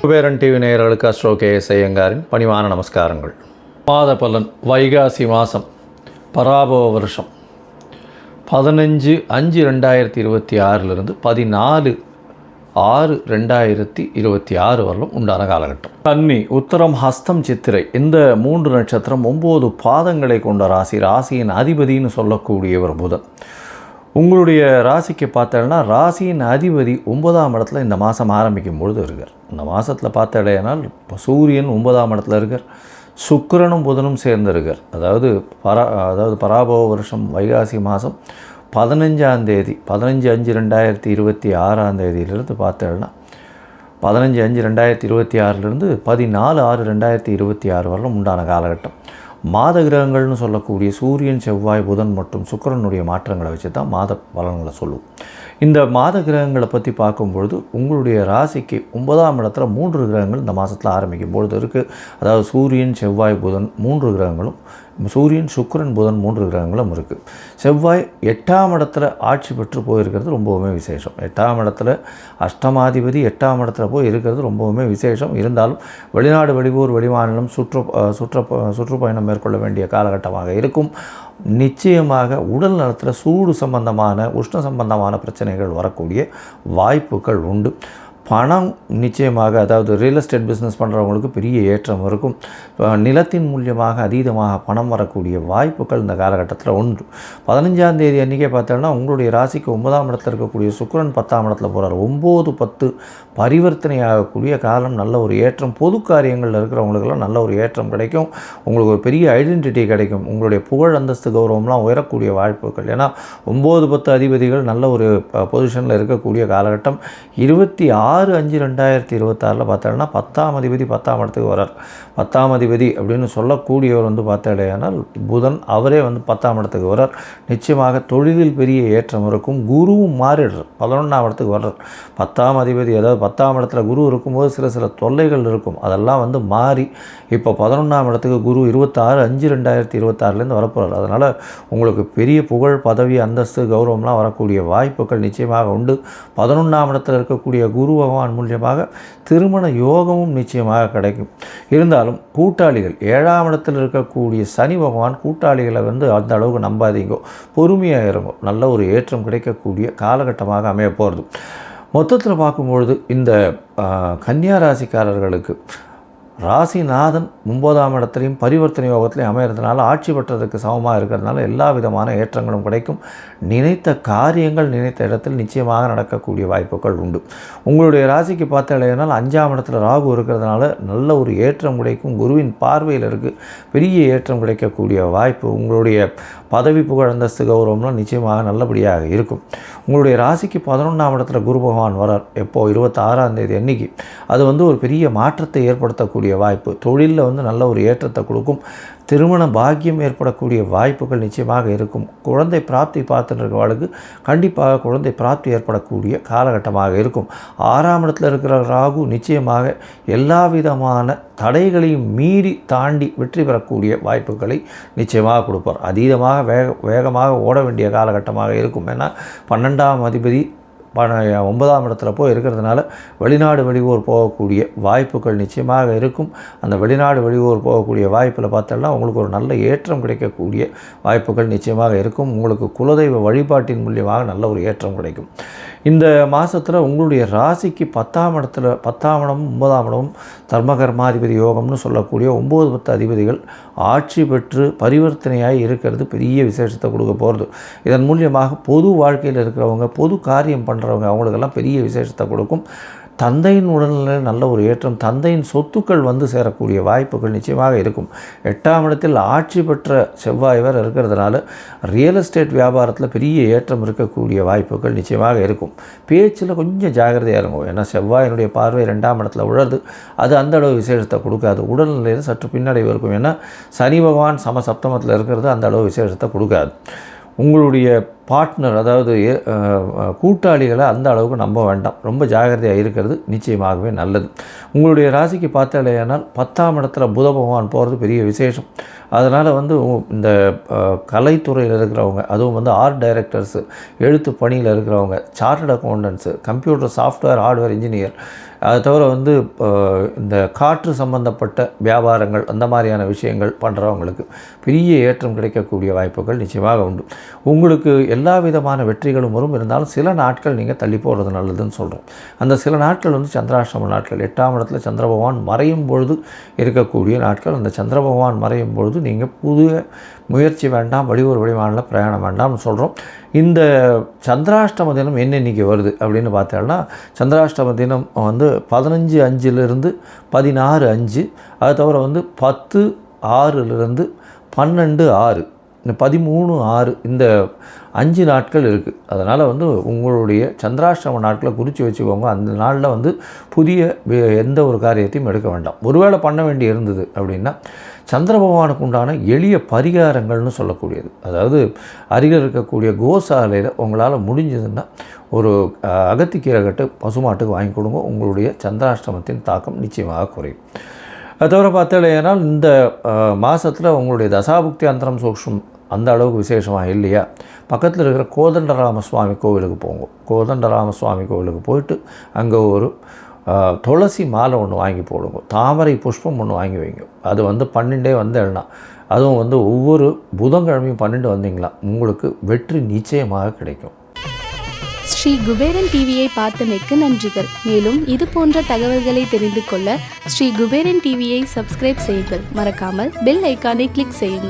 Kuberan TV நேயர்களுக்கு astro KS ஐயங்காரின் பணிவான நமஸ்காரங்கள். மாத பலன் வைகாசி மாதம் பராபவ வருஷம் 15/5/2026 14/6/2026 வரலும் உண்டான காலகட்டம். கன்னி, உத்தரம், ஹஸ்தம், சித்திரை இந்த 3 நட்சத்திரம் 9 பாதங்களை கொண்ட ராசி. ராசியின் அதிபதினு சொல்லக்கூடியவர் புதன். உங்களுடைய ராசிக்கு பார்த்தேன்னா ராசியின் அதிபதி 9ஆம் இடத்துல இந்த மாதம் ஆரம்பிக்கும் பொழுது இருக்கார். இந்த மாதத்தில் பார்த்தடையானால் இப்போ சூரியன் 9ஆம் இடத்துல இருக்கார், சுக்கிரனும் புதனும் சேர்ந்து இருக்கார். அதாவது பராபவ வருஷம் வைகாசி மாதம் 15ஆம் தேதி 15/5/2026 பார்த்தேன்னா 15/5/2026 14/6/2026 வரலும் உண்டான காலகட்டம். மாத கிரகங்கள்னு சொல்லக்கூடிய சூரியன், செவ்வாய், புதன் மற்றும் சுக்கிரனுடைய மாற்றங்களை வச்சு தான் மாத பலன்களை சொல்லுவோம். இந்த மாத கிரகங்களை பற்றி பார்க்கும்பொழுது உங்களுடைய ராசிக்கு 9ஆம் இடத்துல 3 கிரகங்கள் இந்த மாதத்தில் ஆரம்பிக்கும் பொழுது இருக்குது. அதாவது சூரியன், செவ்வாய், புதன் 3 கிரகங்களும், சூரியன், சுக்கிரன், புதன் 3 கிரகங்களும் இருக்குது. செவ்வாய் 8ஆம் இடத்துல ஆட்சி பெற்று போயிருக்கிறது ரொம்பவுமே விசேஷம். 8ஆம் இடத்துல அஷ்டமாதிபதி 8ஆம் இடத்துல போய் இருக்கிறது ரொம்பவுமே விசேஷம். இருந்தாலும் வெளிநாடு, வெளியூர், வெளிமாநிலம் சுற்றுப்பயணம் மேற்கொள்ள வேண்டிய காலகட்டமாக இருக்கும். நிச்சயமாக உடல் நலத்தில் சூடு சம்பந்தமான, உஷ்ண சம்பந்தமான பிரச்சனைகள் வரக்கூடிய வாய்ப்புகள் உண்டு. பணம் நிச்சயமாக, அதாவது ரியல் எஸ்டேட் பிஸ்னஸ் பண்ணுறவங்களுக்கு பெரிய ஏற்றம் இருக்கும். நிலத்தின் மூலியமாக அதீதமாக பணம் வரக்கூடிய வாய்ப்புகள் இந்த காலகட்டத்தில் உண்டு. 15ஆம் தேதி அன்றைக்கே பார்த்தோன்னா உங்களுடைய ராசிக்கு 9ஆம் இடத்துல இருக்கக்கூடிய சுக்கிரன் 10ஆம் இடத்துல போகிறார். 9-10 பரிவர்த்தனை ஆகக்கூடிய காலம். நல்ல ஒரு ஏற்றம். பொது காரியங்களில் இருக்கிறவங்களுக்கெல்லாம் நல்ல ஒரு ஏற்றம் கிடைக்கும். உங்களுக்கு ஒரு பெரிய ஐடென்டிட்டி கிடைக்கும். உங்களுடைய புகழ், அந்தஸ்து, கௌரவம்லாம் உயரக்கூடிய வாய்ப்புகள். ஏன்னா 9-10 அதிபதிகள் நல்ல ஒரு பொசிஷனில் இருக்கக்கூடிய காலகட்டம். 26/5/2026 பார்த்தோன்னா 10ஆம் அதிபதி 10ஆம் இடத்துக்கு வரார். 10ஆம் அதிபதி அப்படின்னு சொல்லக்கூடியவர் பார்த்தாலேயானால் புதன், அவரே 10ஆம் இடத்துக்கு வரார். நிச்சயமாக தொழிலில் பெரிய ஏற்றம் இருக்கும். குருவும் மாறிடுறார், 11ஆம் இடத்துக்கு வர்றார். 10ஆம் அதிபதி, அதாவது 10ஆம் இடத்துல குரு இருக்கும்போது சில தொல்லைகள் இருக்கும். அதெல்லாம் மாறி இப்போ 11ஆம் இடத்துக்கு குரு 26/5/2026 வரப்போகிறார். அதனால் உங்களுக்கு பெரிய புகழ், பதவி, அந்தஸ்து, கௌரவம்லாம் வரக்கூடிய வாய்ப்புகள் நிச்சயமாக உண்டு. 11ஆம் இடத்துல இருக்கக்கூடிய குரு பகவான் மூலியமாக திருமண யோகமும் நிச்சயமாக கிடைக்கும். இருந்தாலும் கூட்டாளிகள், 7ஆம் இடத்தில் இருக்கக்கூடிய சனி பகவான் கூட்டாளிகளை அந்த அளவுக்கு நம்பாதீங்க, பொறுமையாக இருக்கும். நல்ல ஒரு ஏற்றம் கிடைக்கக்கூடிய காலகட்டமாக அமைய போகிறது. மொத்தத்தில் பார்க்கும்பொழுது இந்த கன்னியா ராசிக்காரர்களுக்கு ராசிநாதன் 9ஆம் இடத்துலையும் பரிவர்த்தனை யோகத்திலையும் அமைகிறதுனால ஆட்சி பெற்றதுக்கு சமமாக இருக்கிறதுனால எல்லா விதமான ஏற்றங்களும் கிடைக்கும். நினைத்த காரியங்கள் நினைத்த இடத்தில் நிச்சயமாக நடக்கக்கூடிய வாய்ப்புகள் உண்டு. உங்களுடைய ராசிக்கு பார்த்தாலேனால் 5ஆம் இடத்துல ராகு இருக்கிறதுனால நல்ல ஒரு ஏற்றம் கிடைக்கும். குருவின் பார்வையில் இருக்குது, பெரிய ஏற்றம் கிடைக்கக்கூடிய வாய்ப்பு. உங்களுடைய பதவி, புகழ், அந்தஸ்து, கௌரவம்லாம் நிச்சயமாக நல்லபடியாக இருக்கும். உங்களுடைய ராசிக்கு 11ஆம் இடத்துல குரு பகவான் வரார். எப்போது? 26ஆம் தேதி அன்றைக்கி. அது ஒரு பெரிய மாற்றத்தை ஏற்படுத்தக்கூடிய வாய்ப்பு. தொழிலில் நல்ல ஒரு ஏற்றத்தை கொடுக்கும். திருமண பாக்கியம் ஏற்படக்கூடிய வாய்ப்புகள் நிச்சயமாக இருக்கும். குழந்தை பிராப்தி பார்த்துட்டு இருக்கிறவர்களுக்கு கண்டிப்பாக குழந்தை பிராப்தி ஏற்படக்கூடிய காலகட்டமாக இருக்கும். 6ஆம் இடத்துல இருக்கிற ராகு நிச்சயமாக எல்லா விதமான தடைகளையும் மீறி தாண்டி வெற்றி பெறக்கூடிய வாய்ப்புகளை நிச்சயமாக கொடுப்பார். அதீதமாக வேகமாக ஓட வேண்டிய காலகட்டமாக இருக்கும். ஏன்னா 12ஆம் அதிபதி 9ஆம் இடத்துல போய் இருக்கிறதுனால வெளிநாடு, வெளியூர் போகக்கூடிய வாய்ப்புகள் நிச்சயமாக இருக்கும். அந்த வெளிநாடு, வெளியூர் போகக்கூடிய வாய்ப்பில் பார்த்தோம்னா உங்களுக்கு ஒரு நல்ல ஏற்றம் கிடைக்கக்கூடிய வாய்ப்புகள் நிச்சயமாக இருக்கும். உங்களுக்கு குலதெய்வ வழிபாட்டின் மூலியமாக நல்ல ஒரு ஏற்றம் கிடைக்கும். இந்த மாதத்தில் உங்களுடைய ராசிக்கு 10ஆம் இடத்துல 10ஆம் இடமும் 9ஆம் இடமும் தர்மகர்மாதிபதி யோகம்னு சொல்லக்கூடிய 9-10 அதிபதிகள் ஆட்சி பெற்று பரிவர்த்தனையாகி இருக்கிறது பெரிய விசேஷத்தை கொடுக்க போகிறது. இதன் மூலியமாக பொது வாழ்க்கையில் இருக்கிறவங்க, பொது காரியம் பண்ணுறவங்க, அவங்களுக்கெல்லாம் பெரிய விசேஷத்தை கொடுக்கும். தந்தையின் உடல்நிலையில் நல்ல ஒரு ஏற்றம். தந்தையின் சொத்துக்கள் சேரக்கூடிய வாய்ப்புகள் நிச்சயமாக இருக்கும். 8ஆம் இடத்தில் ஆட்சி பெற்ற செவ்வாய் வேறு இருக்கிறதுனால ரியல் எஸ்டேட் வியாபாரத்தில் பெரிய ஏற்றம் இருக்கக்கூடிய வாய்ப்புகள் நிச்சயமாக இருக்கும். பேச்சில் கொஞ்சம் ஜாகிரதையாக இருக்கும். ஏன்னா செவ்வாயினுடைய பார்வை 2ஆம் இடத்துல உழருது. அது அந்த அளவு விசேஷத்தை கொடுக்காது. உடல்நிலையில் சற்று பின்னடைவு இருக்கும். ஏன்னா சனி பகவான் சமசப்தமத்தில் இருக்கிறது அந்த அளவு விசேஷத்தை கொடுக்காது. உங்களுடைய பார்ட்னர் அதாவது கூட்டாளிகளை அந்த அளவுக்கு நம்ப வேண்டாம். ரொம்ப ஜாகிரதையாக இருக்கிறது நிச்சயமாகவே நல்லது. உங்களுடைய ராசிக்கு பார்த்தாலேயானால் 10ஆம் இடத்துல புத பகவான் போகிறது பெரிய விசேஷம். அதனால் இந்த கலைத்துறையில் இருக்கிறவங்க, அதுவும் ஆர்ட் டைரக்டர்ஸு, எழுத்து பணியில் இருக்கிறவங்க, chartered accountants, computer software hardware engineer, அதை தவிர இந்த காற்று சம்பந்தப்பட்ட வியாபாரங்கள் அந்த மாதிரியான விஷயங்கள் பண்ணுறவங்களுக்கு பெரிய ஏற்றம் கிடைக்கக்கூடிய வாய்ப்புகள் நிச்சயமாக உண்டு. உங்களுக்கு எல்லா விதமான வெற்றிகளும் வரும். இருந்தாலும் சில நாட்கள் நீங்கள் தள்ளி போடுறது நல்லதுன்னு சொல்கிறோம். அந்த சில நாட்கள் சந்திராஷ்டம நாட்கள். 8ஆம் இடத்துல சந்திர பகவான் மறையும் பொழுது இருக்கக்கூடிய நாட்கள். அந்த சந்திர பகவான் மறையும் பொழுது நீங்கள் புதிய முயற்சி வேண்டாம், வெளியூர் வெளிமாநில பிரயாணம் வேண்டாம்னு சொல்கிறோம். இந்த சந்திராஷ்டம தினம் என்னென்னைக்கு வருது அப்படின்னு பார்த்தோம்னா, சந்திராஷ்டம தினம் 15/5 16/5, அது தவிர 10/6 12/6, இந்த 13/6, இந்த 5 நாட்கள் இருக்குது. அதனால் உங்களுடைய சந்திராஷ்டம நாட்களை குறித்து வச்சுக்கோங்க. அந்த நாளில் புதிய எந்த ஒரு காரியத்தையும் எடுக்க வேண்டாம். ஒருவேளை பண்ண வேண்டி இருந்தது அப்படின்னா, சந்திர பகவானுக்கு உண்டான எளிய பரிகாரங்கள்னு சொல்லக்கூடியது, அதாவது அருகில் இருக்கக்கூடிய கோசாலையில் உங்களால் முடிஞ்சதுன்னா ஒரு அகத்திக்கீரை கட்டு பசுமாட்டுக்கு வாங்கி கொடுங்க. உங்களுடைய சந்திராஷ்டமத்தின் தாக்கம் நிச்சயமாக குறையும். அது தவிர பார்த்தாலேனால் இந்த மாதத்தில் உங்களுடைய தசாபுக்தி அந்தரம் சூக்ஷ்மம் அந்த அளவுக்கு விசேஷமாக இல்லையா, பக்கத்தில் இருக்கிற கோதண்டராம சுவாமி கோவிலுக்கு போங்க. கோதண்டராம சுவாமி கோவிலுக்கு போயிட்டு அங்கே ஒரு துளசி மாலை ஒன்று வாங்கி போடுங்க. தாமரை புஷ்பம் ஒன்று வாங்கி வைங்க. அது 12 வந்தேன்னா, அதுவும் ஒவ்வொரு புதன்கிழமையும் 12 வந்தீங்களா உங்களுக்கு வெற்றி நிச்சயமாக கிடைக்கும். ஸ்ரீ குபேரன் டிவியை பார்த்தமைக்கு நன்றிகள். மேலும் இது போன்ற தகவல்களை தெரிந்து கொள்ள ஸ்ரீ குபேரன் டிவியை சப்ஸ்கிரைப் செய்யுங்கள். மறக்காமல் பெல் ஐக்கானை கிளிக் செய்யுங்கள்.